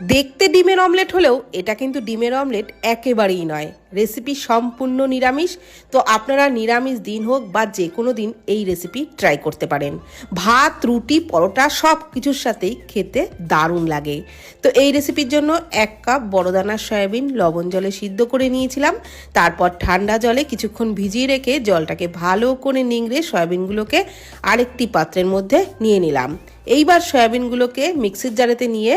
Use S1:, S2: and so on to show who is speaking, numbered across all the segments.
S1: দেখতে ডিমের অমলেট হলেও এটা কিন্তু ডিমের অমলেট একেবারেই নয়। রেসিপি সম্পূর্ণ নিরামিষ। তো আপনারা নিরামিষ দিন হোক বা যে কোনো দিন এই রেসিপি ট্রাই করতে পারেন। ভাত, রুটি, পরোটা সব কিছুর সাথেই খেতে দারুণ লাগে। তো এই রেসিপির জন্য 1 কাপ বড় দানার সয়াবিন লবণ জলে সিদ্ধ করে নিয়েছিলাম। তারপর ঠান্ডা জলে কিছুক্ষণ ভিজিয়ে রেখে জলটাকে ভালো করে নিংড়ে সয়াবিনগুলোকে আরেকটি পাত্রের মধ্যে নিয়ে নিলাম। এইবার সয়াবিনগুলোকে মিক্সির জারেতে নিয়ে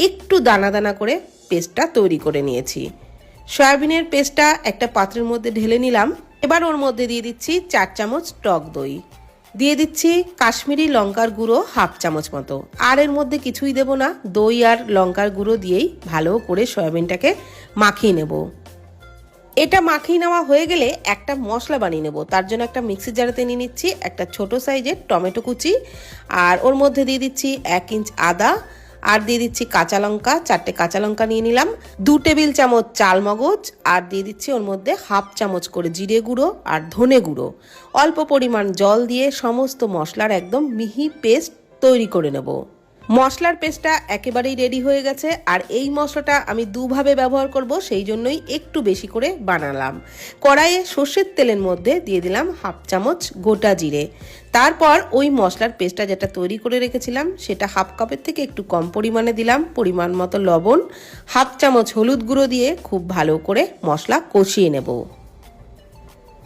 S1: একটু দানা দানা করে পেস্টটা তৈরি করে নিয়েছি। সয়াবিনের পেস্টটা একটা পাত্রের মধ্যে ঢেলে নিলাম। এবার ওর মধ্যে দিয়ে দিচ্ছি 4 চামচ টক দই, দিয়ে দিচ্ছি কাশ্মীরি লঙ্কার গুঁড়ো 1/2 চামচ মতো। আর এর মধ্যে কিছুই দেব না, দই আর লঙ্কার গুঁড়ো দিয়েই ভালো করে সয়াবিনটাকে মাখিয়ে নেব। এটা মাখিয়ে নেওয়া হয়ে গেলে একটা মশলা বানিয়ে নেব। তার জন্য একটা মিক্সির জারেতে নিয়ে নিচ্ছি একটা ছোট সাইজের টমেটো কুচি, আর ওর মধ্যে দিয়ে দিচ্ছি 1 ইঞ্চ আদা, আর দিয়ে দিচ্ছি কাঁচা লঙ্কা, 4টে কাঁচা লঙ্কা নিয়ে নিলাম, 2 টেবিল চামচ চাল মগজ, আর দিয়ে দিচ্ছি ওর মধ্যে 1/2 চামচ করে জিরে গুঁড়ো আর ধনে গুঁড়ো। অল্প পরিমাণ জল দিয়ে সমস্ত মশলার একদম মিহি পেস্ট তৈরি করে নেব। মশলার পেস্টটা একেবারেই রেডি হয়ে গেছে। আর এই মশলাটা আমি দুভাবে ব্যবহার করব, সেই জন্যই একটু বেশি করে বানালাম। কড়াইয়ে সর্ষের তেলের মধ্যে দিয়ে দিলাম 1/2 চামচ গোটা জিরে। তারপর ওই মশলার পেস্টটা যেটা তৈরি করে রেখেছিলাম সেটা 1/2 কাপের থেকে একটু কম পরিমাণে দিলাম, পরিমাণ মতো লবণ, 1/2 চামচ হলুদ গুঁড়ো দিয়ে খুব ভালো করে মশলা কষিয়ে নেব।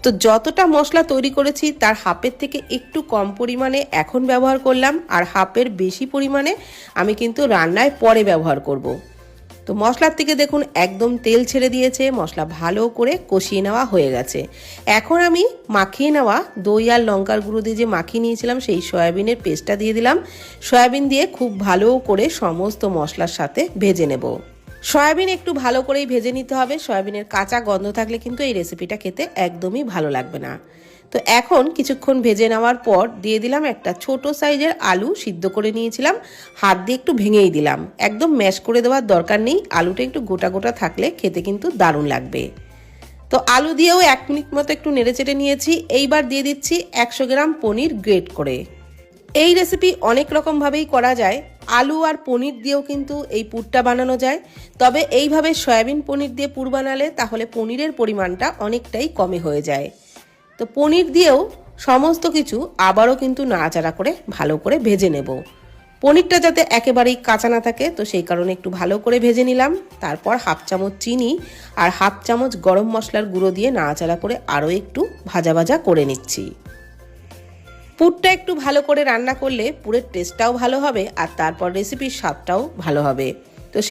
S1: তো যতটা মশলা তৈরি করেছি তার হাফের থেকে একটু কম পরিমাণে এখন ব্যবহার করলাম, আর হাফের বেশি পরিমাণে আমি কিন্তু রান্নায় পরে ব্যবহার করব। তো মশলার থেকে দেখুন একদম তেল ছেড়ে দিয়েছে, মশলা ভালো করে কষিয়ে নেওয়া হয়ে গেছে। এখন আমি মাখিয়ে নেওয়া দই আর লঙ্কার গুঁড়ো দিয়ে যে মাখিয়ে নিয়েছিলাম সেই সয়াবিনের পেস্টটা দিয়ে দিলাম। সয়াবিন দিয়ে খুব ভালো করে সমস্ত মশলার সাথে ভেজে নেব। সয়াবিন একটু ভালো করেই ভেজে নিতে হবে, সয়াবিনের কাঁচা গন্ধ থাকলে কিন্তু এই রেসিপিটা খেতে একদমই ভালো লাগবে না। তো এখন কিছুক্ষণ ভেজে নেওয়ার পর দিয়ে দিলাম একটা ছোট সাইজের আলু সিদ্ধ করে নিয়েছিলাম, হাত দিয়ে একটু ভেঙেই দিলাম। একদম ম্যাশ করে দেওয়ার দরকার নেই, আলুটা একটু গোটা গোটা থাকলে খেতে কিন্তু দারুণ লাগবে। তো আলু দিয়েও 1 মিনিট মতো একটু নেড়েচেড়ে নিয়েছি। এইবার দিয়ে দিচ্ছি 100 গ্রাম পনির গ্রেট করে। এই রেসিপি অনেক রকমভাবেই করা যায়, আলু আর পনির দিয়েও কিন্তু এই পুরটা বানানো যায়। তবে এইভাবে সয়াবিন পনির দিয়ে পুর বানালে তাহলে পনিরের পরিমাণটা অনেকটাই কমে হয়ে যায়। তো পনির দিয়েও সমস্ত কিছু আবারও কিন্তু নাড়াচাড়া করে ভালো করে ভেজে নেব। পনিরটা যাতে একেবারেই কাঁচা না থাকে, তো সেই কারণে একটু ভালো করে ভেজে নিলাম। তারপর 1/2 চামচ চিনি আর 1/2 চামচ গরম মশলার গুঁড়ো দিয়ে নাড়াচাড়া করে আরও একটু ভাজা ভাজা করে নিচ্ছি। পুরটা একটু ভালো করে রান্না করলে পুরের টেস্টটাও ভালো হবে, আর তারপর রেসিপির স্বাদটাও ভালো হবে।